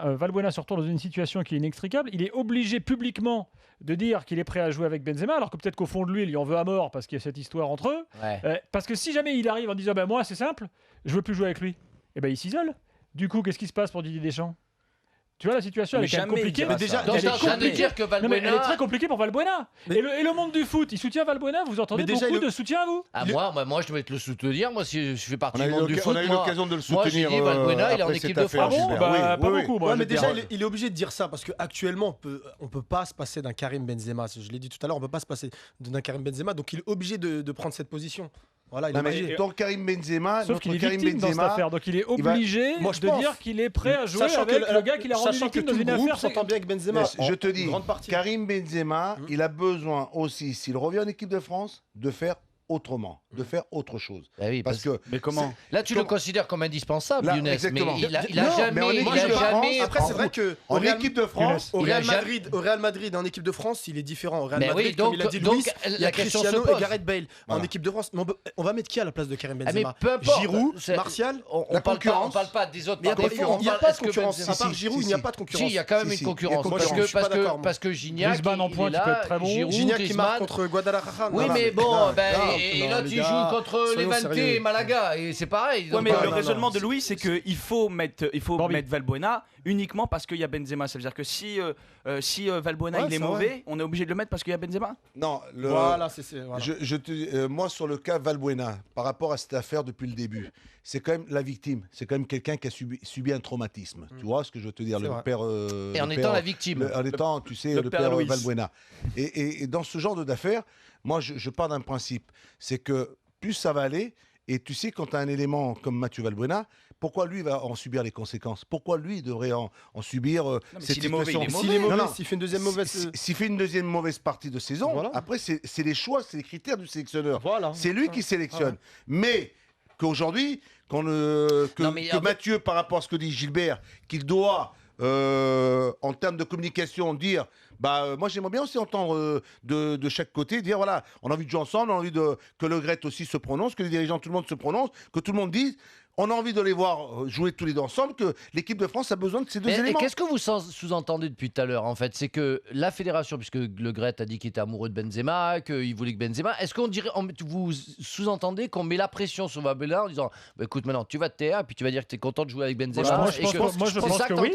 là, Valbuena se retrouve dans une situation qui est inextricable. Il est obligé publiquement de dire qu'il est prêt à jouer avec Benzema, alors que peut-être qu'au fond de lui, il y en veut à mort parce qu'il y a cette histoire entre eux. Parce que si jamais il arrive en disant moi, c'est simple, je veux plus jouer avec lui, et il s'isole. Du coup, qu'est-ce qui se passe pour Didier Deschamps? Tu vois, la situation elle est quand même compliquée. Mais déjà, elle est très compliquée pour Valbuena. Et le monde du foot, il soutient Valbuena. Vous entendez beaucoup de soutien à vous? Moi, je vais te le soutenir. Moi, si je fais partie du monde du foot, on a eu l'occasion de le soutenir. Moi, j'ai dit Valbuena, il est en équipe de France. Pas beaucoup. Mais déjà, il est obligé de dire ça parce qu'actuellement, on peut pas se passer d'un Karim Benzema. Je l'ai dit tout à l'heure, on peut pas se passer d'un Karim Benzema. Donc, il est obligé de prendre cette position. Voilà, il est obligé. Tant Karim Benzema, sauf qu'il est victime dans cette affaire, donc il est obligé de dire qu'il est prêt à jouer avec le gars qu'il a rendu victime dans une affaire. S'entend bien avec Benzema. Je te dis, Karim Benzema, il a besoin aussi, s'il revient en équipe de France, de faire autrement, de faire autre chose. Parce que mais comment? Là, tu le considères comme indispensable, Younes. Exactement. Mais il a jamais. Après, c'est vrai que en équipe de France, au Real Madrid, en équipe de France, il est différent. Au Real Madrid, comme il a dit Luis, il y a Cristiano et Gareth Bale en équipe de France. On va mettre qui à la place de Karim Benzema? Giroud, Martial. On parle pas des autres. Il n'y a pas de concurrence. À part Giroud, il n'y a pas de concurrence. Si, il y a quand même une concurrence. Parce que Gignac, Griezmann en point, tu peux être très bon. Gignac qui marque contre Guadalajara. Oui, mais bon, et là tu joues contre Levante et Malaga et c'est pareil. Ouais, mais le raisonnement de Louis, c'est qu'il faut mettre Valbuena uniquement parce qu'il y a Benzema. Ça veut dire que si Valbuena il est mauvais, on est obligé de le mettre parce qu'il y a Benzema. Non, voilà. Moi sur le cas Valbuena, par rapport à cette affaire depuis le début, c'est quand même la victime. C'est quand même quelqu'un qui a subi un traumatisme. Tu vois ce que je veux te dire, le père. Et en étant la victime. En étant, tu sais, le père Valbuena. Et dans ce genre d'affaires, moi je pars d'un principe, c'est que plus ça va aller, et tu sais, quand tu as un élément comme Mathieu Valbuena, pourquoi lui va en subir les conséquences? Pourquoi lui devrait en subir cette situation? S'il est mauvais, s'il fait une deuxième mauvaise... S'il fait une deuxième mauvaise partie de saison, après, c'est les choix, c'est les critères du sélectionneur. C'est lui qui sélectionne. Mais qu'aujourd'hui, que Mathieu, par rapport à ce que dit Gilbert, qu'il doit... en termes de communication, dire moi j'aimerais bien aussi entendre de chaque côté, dire voilà, on a envie de jouer ensemble, on a envie que Le Gret aussi se prononce, que les dirigeants, tout le monde se prononce, que tout le monde dise on a envie de les voir jouer tous les deux ensemble, que l'équipe de France a besoin de ces deux éléments. Et qu'est-ce que vous sous-entendez depuis tout à l'heure en fait? C'est que la fédération, puisque Le Gret a dit qu'il était amoureux de Benzema, qu'il voulait que Benzema, est-ce qu'on dirait, vous sous-entendez qu'on met la pression sur Valbuena en disant écoute, maintenant tu vas te taire, puis tu vas dire que tu es content de jouer avec Benzema? Je pense que oui.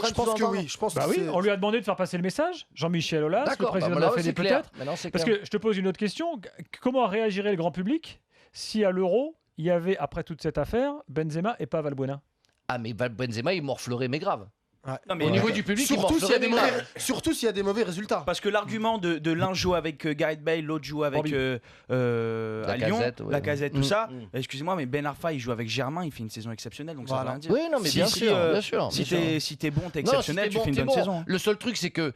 Je pense que oui. On lui a demandé de faire passer le message. Jean-Michel Aulas, le président de la Fédé peut-être. Parce que je te pose une autre question. Comment réagirait le grand public si à l'Euro, il y avait, après toute cette affaire, Benzema et pas Valbuena? Ah, mais Benzema, il morflerait, mais grave. Non, mais au niveau du public, surtout s'il y a des mauvais résultats. Parce que l'argument de l'un joue avec Gareth Bale, l'autre joue avec à Lyon, Lacazette, tout ça. Excusez-moi, mais Ben Arfa, il joue avec Germain, il fait une saison exceptionnelle, donc ça veut rien dire. Oui, non, mais bien sûr. Si t'es bon, t'es exceptionnel, tu fais une bonne saison. Le seul truc, c'est que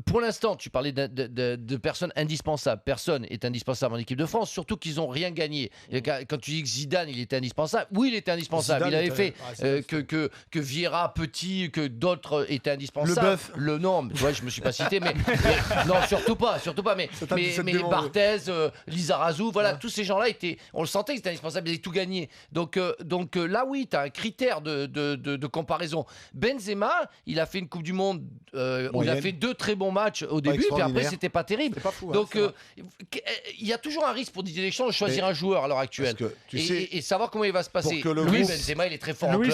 pour l'instant, tu parlais de personnes indispensables. Personne est indispensable en équipe de France, surtout qu'ils n'ont rien gagné. Quand tu dis que Zidane, il était indispensable, oui, il était indispensable. Il avait fait que Vieira, Petit, que d'autres était indispensable. Le nom, je me suis pas cité, mais non, surtout pas. Mais Barthez, Lizarazu, voilà, tous ces gens-là on le sentait qu'ils étaient indispensables, ils avaient tout gagné. Donc là, oui, tu as un critère de comparaison. Benzema, il a fait une Coupe du Monde, il a fait 2 très bons matchs au début, puis après c'était pas terrible. Pas fou, donc il y a toujours un risque pour Didier Deschamps de choisir un joueur à l'heure actuelle et savoir comment il va se passer. Benzema, il est très fort en club.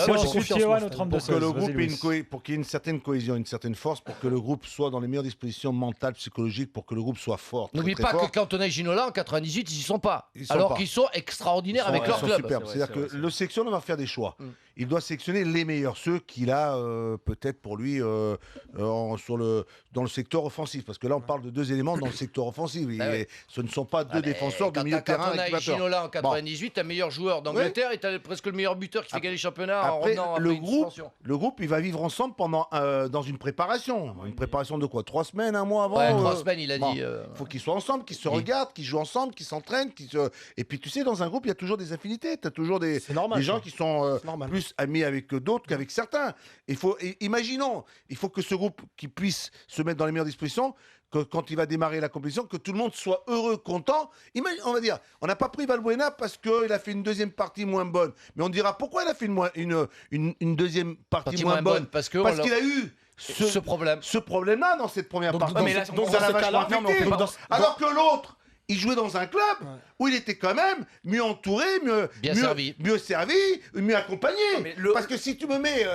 Pour qu'il y ait une certaine cohésion, une certaine force, pour que le groupe soit dans les meilleures dispositions mentales, psychologiques, pour que le groupe soit fort. N'oublie pas que Cantona et Ginola en 98, ils y sont pas. Alors qu'ils sont extraordinaires avec leur club. C'est-à-dire que le sélectionneur va faire des choix. Il doit sélectionner les meilleurs, ceux qu'il a peut-être pour lui dans le secteur offensif. Parce que là, on parle de 2 éléments dans le secteur offensif. Ce ne sont pas 2 défenseurs de milieu de terrain. Cantona et Ginola en 98, un meilleur joueur d'Angleterre et t'as presque le meilleur buteur qui fait gagner le championnat en revenant après une suspension. Le groupe, il va vivre ensemble dans une préparation. Une préparation de quoi? 3 semaines, 1 mois avant? 3 semaines, il a dit. Il faut qu'ils soient ensemble, qu'ils se regardent, qu'ils jouent ensemble, qu'ils s'entraînent. Et puis, tu sais, dans un groupe, il y a toujours des affinités. Tu as toujours des gens qui sont plus amis avec d'autres qu'avec certains. Imaginons, il faut que ce groupe qui puisse se mettre dans les meilleures dispositions, que quand il va démarrer la compétition, que tout le monde soit heureux, content. On va dire, on n'a pas pris Valbuena parce qu'il a fait une deuxième partie moins bonne. Mais on dira pourquoi il a fait une deuxième partie moins bonne. Parce qu'il a eu ce problème-là dans cette première partie. Donc ça l'a vachement affecté. Alors que l'autre, il jouait dans un club où il était quand même mieux entouré, mieux servi, mieux accompagné. Parce que si tu me mets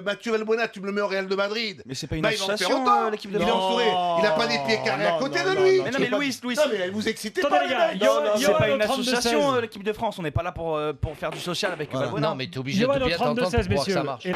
Mathieu Valbuena, tu me le mets au Real de Madrid. Mais c'est pas une association, l'équipe de France. Il est entouré, il n'a pas des pieds carrés à côté de lui. Mais non, mais Louis. Non, mais vous excitez pas, les gars. C'est pas une association, l'équipe de France. On n'est pas là pour faire du social avec Valbuena. Non, mais t'es obligé de bien t'entendre pour que ça marche.